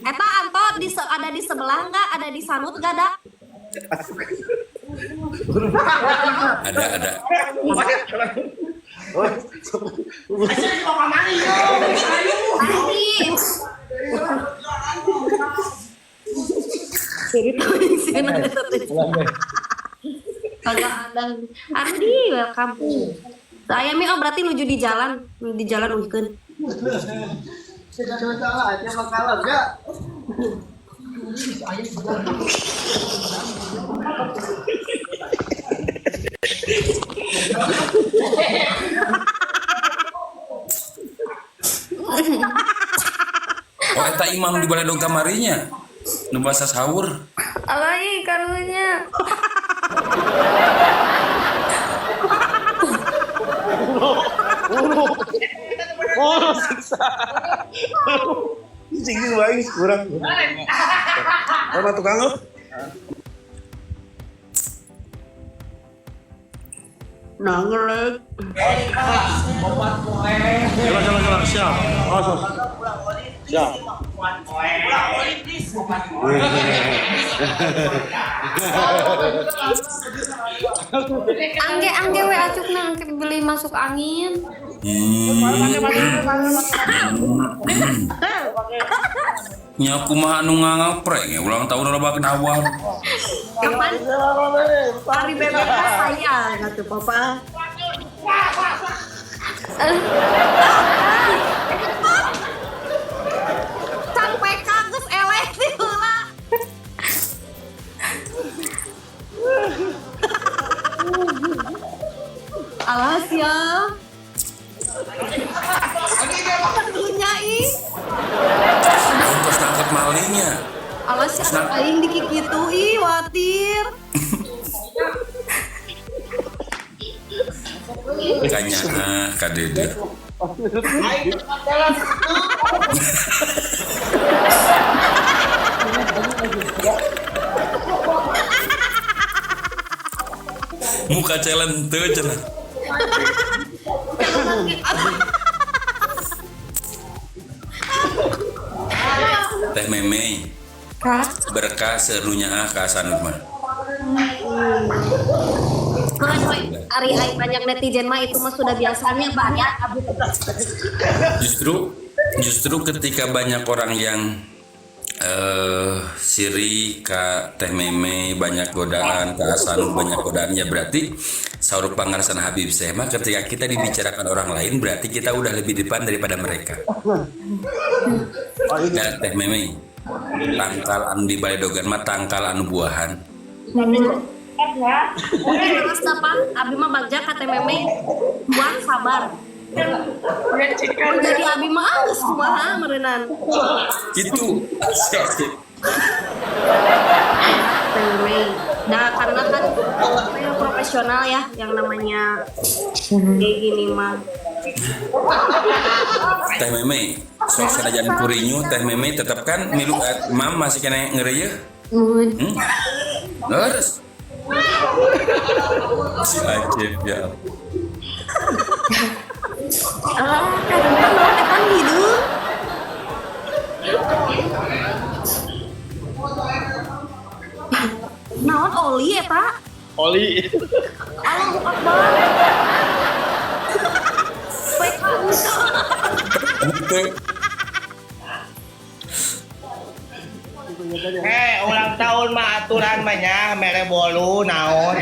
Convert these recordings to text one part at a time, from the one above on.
Eta Anto ada di sebelah nggak? Ada di sanut nggak ada? Ada. Kagak ada. Andi, welcome. Saya Mi, berarti nuju di jalan Uhkeun. Oh, eta imam di balai dong kamarinya. Nu basa sahur. Alai karunya. Oh, siksa. Cing baik kurang. Apa tukang lo? Nangelek. Jalan. Siap. Oh, siap. Angge we acukna angke beli masuk angin. Nya kumaha anu ngaprek ya ulang tahun lebakan awal. Kapan? Hari bebek saya ngatuh papa. Sampai kagus elek di heula. Alas ya. Punya ih. Terus nangkep malingnya. Alas ya aing dikikitu ih watir. Kanya kadede. Muka celente cenah. Teh Meme berkah serunya kasanut mah. Ari banyak netizen mah itu mah sudah biasanya banyak. Justru ketika banyak orang yang siri ka Teh Meme banyak godaan, ka Asanut banyak godaan, ya berarti saur pangarsan Habib saya mah ketika kita dibicarakan orang lain berarti kita udah lebih depan daripada mereka. Dan Teh Meme tangkal anu di balai dogan mah tangkal anu buahan. Terus apa? Abi mah bagja ka Teh Meme buang sabar. Jadi abi mah geus kumaha meureunnan. Itu asik. Teh Meme. Nah, karena kan yang profesional ya yang namanya kayak gini mah. Teh Meme sok sanajan kurinyu Teh Meme tetap kan milu mam masih kena ngeureuy. Terus si Acep ya. Kadang-kadang kan hidup. Naon oli eta? Oli. Allahu Akbar. Baik banget. Ulang tahun mah aturan banyak mere bolu naon.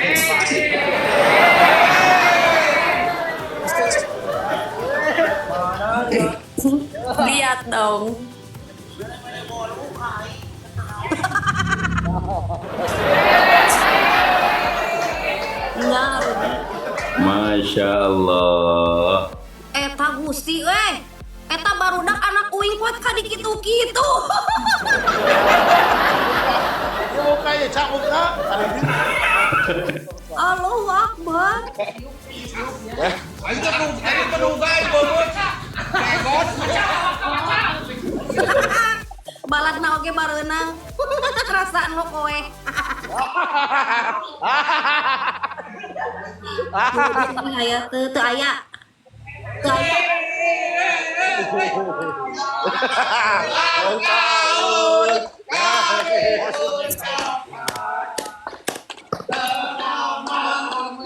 Lihat dong. Masya Allah. Eta Gusti eta barudak anak uing kuat ka dikitu-kitu. Muka ya cak muka. Allahu Akbar. Ayo penunggai bobot. Baladna oge bareunang. Rasaan lo kowe. Aya teu aya. Teu aya.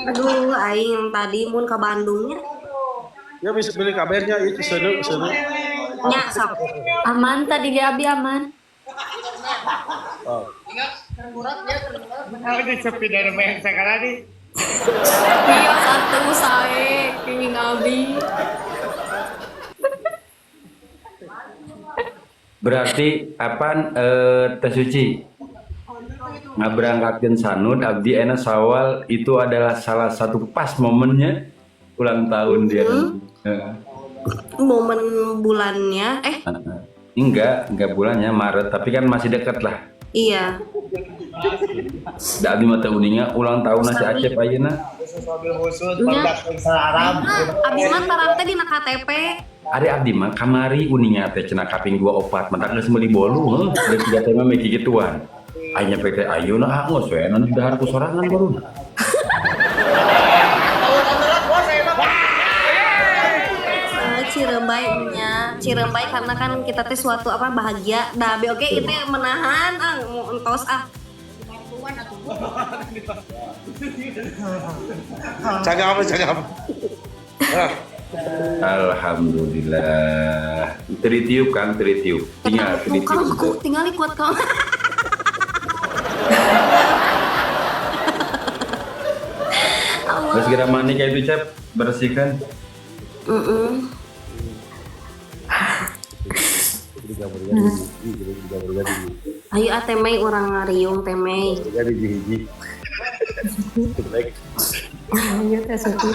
Aduh, aing tadi mun ke Bandungnya. Ya bisa beli kabarnya itu seru. Nya sok. Aman tadi dia abi aman. Oh. Aku disepi dari main sekarang nih. Iya satu sae kenging abi. Berarti apaan Teh Suci? Ngaberangkatkeun sanud abdi ena Sawal itu adalah salah satu pas momennya ulang tahun dia. Momen bulannya Enggak bulannya Maret, tapi kan masih dekat lah. iya. Da abdi mah teu uninga ulang tahun si Acep ayeuna. Sambil husut, Nya. Arab. Abdi mah tarang teh dina KTP. Ari abdi mah kamari uninga teh cenah kaping 2 opat, mentak geus meuli bolu, dan 3 teh mah make gituan. Aya nyampe teh ayeuna geus we anu dahar ku sorangan baru. Cirembai karena kan kita teh suatu apa bahagia. Dah be oke itu menahan mau entos Jaga apa? Nah, Alhamdulillah. Tritiup kan tritiup. Tinggal tritiup. tinggal kuat kau. Terus kira mani kayak itu Cep bersihkan. Ayo temei orang ngariung temei. jadi hiji. Iya teh Suci.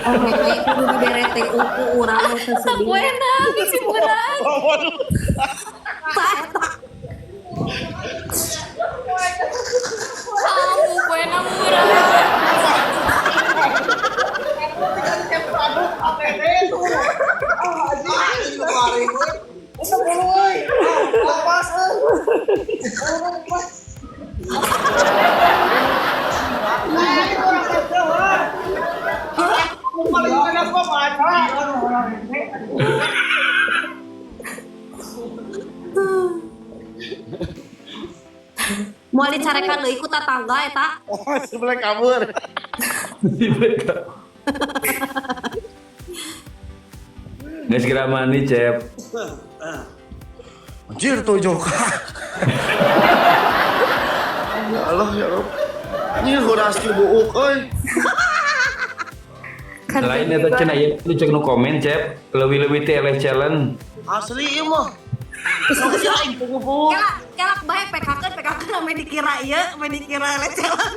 Temei kudu dibere teh uku urang teh sedih. Buena bisi murah. Kamu buena murah. Moal dicarekan deui ku tatangga eta. Oh, sebelah kabur. Geus kira mani Cep. Anjir tuh Joka. Ya Allah. Ini huras ki buuk euy. Lain eta cenah ieu lu cek nu komen Cep, leuwih-leuwih teh eleh challenge. Asli ieu mah. Kelak bae PKK ame dikira ieu, ame dikira lecehan.